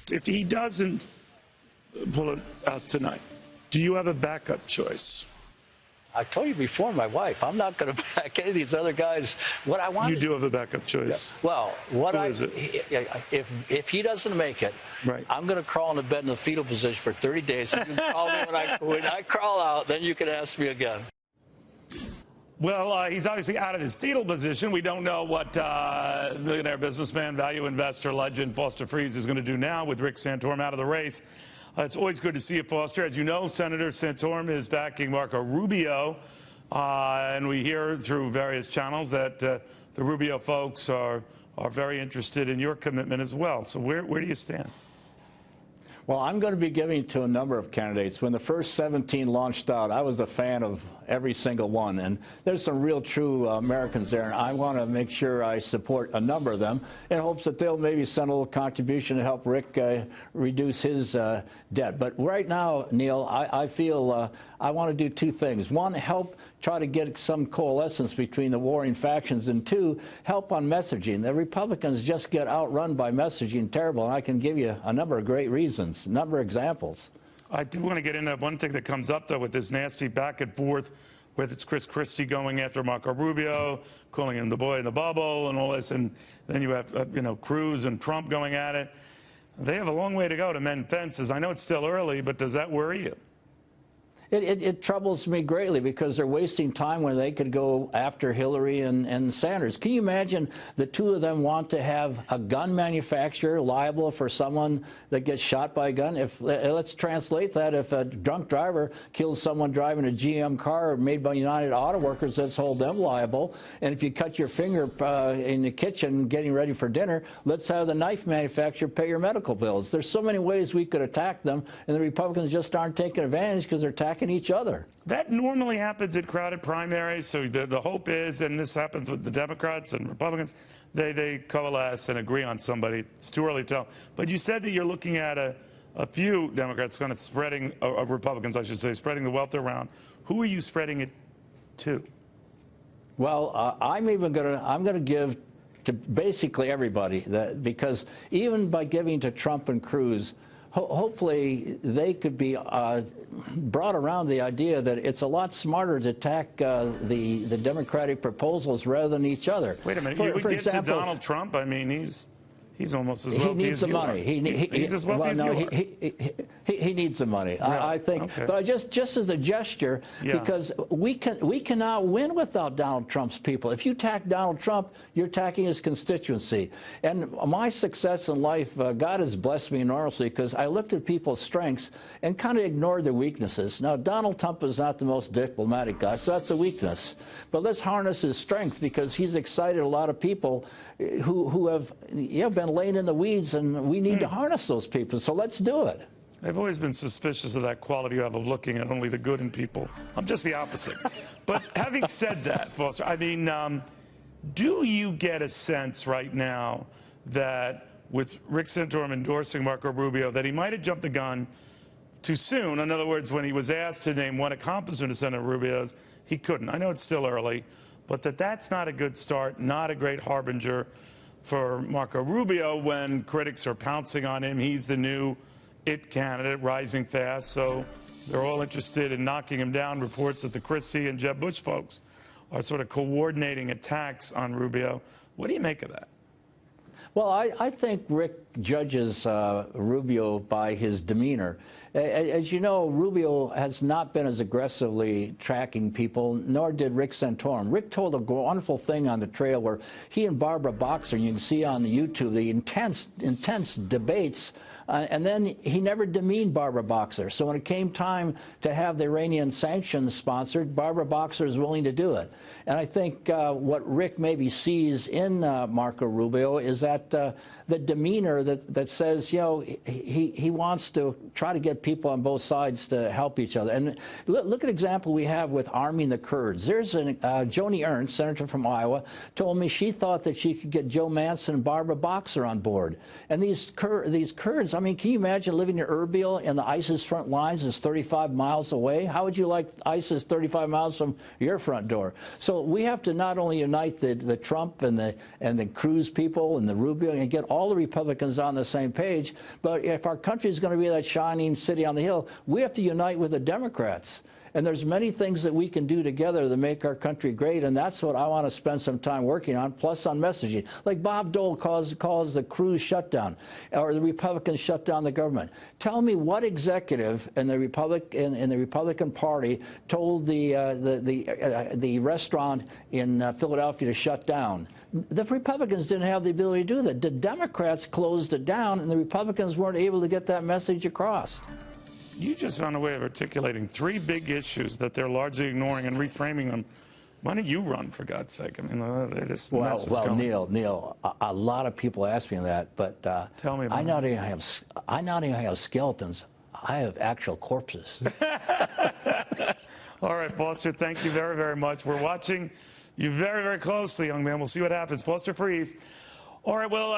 If he doesn't pull it out tonight, do you have a backup choice? I told you before, my wife, I'm not going to back any of these other guys. What I want. You do have a backup choice. Yeah. Well, what Who is it? If he doesn't make it, right, I'm going to crawl in the bed in the fetal position for 30 days. You can call me when I crawl out. Then you can ask me again. Well, he's obviously out of his fetal position. We don't know what millionaire businessman, value investor, legend Foster Friess is going to do now with Rick Santorum out of the race. It's always good to see you, Foster. As you know, Senator Santorum is backing Marco Rubio, and we hear through various channels that the Rubio folks are very interested in your commitment as well. So where do you stand? Well, I'm going to be giving to a number of candidates. When the first 17 launched out, I was a fan of every single one, and there's some real true Americans there, and I want to make sure I support a number of them in hopes that they'll maybe send a little contribution to help Rick reduce his debt. But right now, Neil, I feel I want to do two things. One, help try to get some coalescence between the warring factions, and two, help on messaging. The Republicans just get outrun by messaging terrible, and I can give you a number of great reasons, a number of examples. I do want to get into one thing that comes up, though, with this nasty back and forth, whether it's Chris Christie going after Marco Rubio, calling him the boy in the bubble and all this, and then you have, Cruz and Trump going at it. They have a long way to go to mend fences. I know it's still early, but does that worry you? It troubles me greatly because they're wasting time when they could go after Hillary and Sanders. Can you imagine the two of them want to have a gun manufacturer liable for someone that gets shot by a gun? Let's translate that. If a drunk driver kills someone driving a GM car made by United Auto Workers, let's hold them liable. And if you cut your finger in the kitchen getting ready for dinner, let's have the knife manufacturer pay your medical bills. There's so many ways we could attack them, and the Republicans just aren't taking advantage because they're attacking each other. That normally happens in crowded primaries, so the hope is, and this happens with the Democrats and Republicans, they coalesce and agree on somebody. It's too early to tell. But you said that you're looking at a few Democrats kind of spreading, Republicans I should say, spreading the wealth around. Who are you spreading it to? Well, I'm going to give to basically everybody, because even by giving to Trump and Cruz, hopefully they could be brought around the idea that it's a lot smarter to attack the Democratic proposals rather than each other. Wait a minute. You would give to Donald Trump? I mean, he's almost as wealthy as you are. He needs the money. He's as wealthy as you are. He needs the money. Really? I think, okay. But just as a gesture, because we cannot win without Donald Trump's people. If you attack Donald Trump, you're attacking his constituency. And my success in life, God has blessed me enormously because I looked at people's strengths and kind of ignored their weaknesses. Now, Donald Trump is not the most diplomatic guy, so that's a weakness. But let's harness his strength because he's excited a lot of people who have been laying in the weeds, and we need to harness those people. So let's do it. I've always been suspicious of that quality you have of looking at only the good in people. I'm just the opposite. But having said that, Foster, I mean, do you get a sense right now that with Rick Santorum endorsing Marco Rubio that he might have jumped the gun too soon? In other words, when he was asked to name one accomplishment of Senator Rubio's, he couldn't. I know it's still early, but that's not a good start, not a great harbinger for Marco Rubio when critics are pouncing on him. He's the new it candidate, rising fast, so they're all interested in knocking him down. Reports that the Christie and Jeb Bush folks are sort of coordinating attacks on Rubio. What do you make of that? Well, I think Rick judges Rubio by his demeanor. As you know, Rubio has not been as aggressively tracking people, nor did Rick Santorum. Rick told a wonderful thing on the trail where he and Barbara Boxer, you can see on the YouTube, the intense debates, and then he never demeaned Barbara Boxer. So when it came time to have the Iranian sanctions sponsored, Barbara Boxer is willing to do it. And I think what Rick maybe sees in Marco Rubio is that the demeanor that says, he wants to try to get get people on both sides to help each other. And look at the example we have with arming the Kurds. There's Joni Ernst, senator from Iowa, told me she thought that she could get Joe Manson and Barbara Boxer on board. And these Kurds, I mean, can you imagine living in Erbil and the ISIS front lines is 35 miles away? How would you like ISIS 35 miles from your front door? So we have to not only unite the Trump and the Cruz people and the Rubio and get all the Republicans on the same page, but if our country is going to be that shining city on the hill, we have to unite with the Democrats. And there's many things that we can do together to make our country great, and that's what I want to spend some time working on, plus on messaging. Like Bob Dole calls the Cruz shutdown, or the Republicans shut down the government. Tell me what executive in the Republican Party told the restaurant in Philadelphia to shut down. The Republicans didn't have the ability to do that. The Democrats closed it down, and the Republicans weren't able to get that message across. You just found a way of articulating three big issues that they're largely ignoring and reframing them. Why don't you run, for God's sake? I mean, this mess is going. Neil, a lot of people ask me that, but tell me about I not only have skeletons, I have actual corpses. All right, Foster, thank you very, very much. We're watching you very, very closely, young man. We'll see what happens. Foster Freeze. All right, well.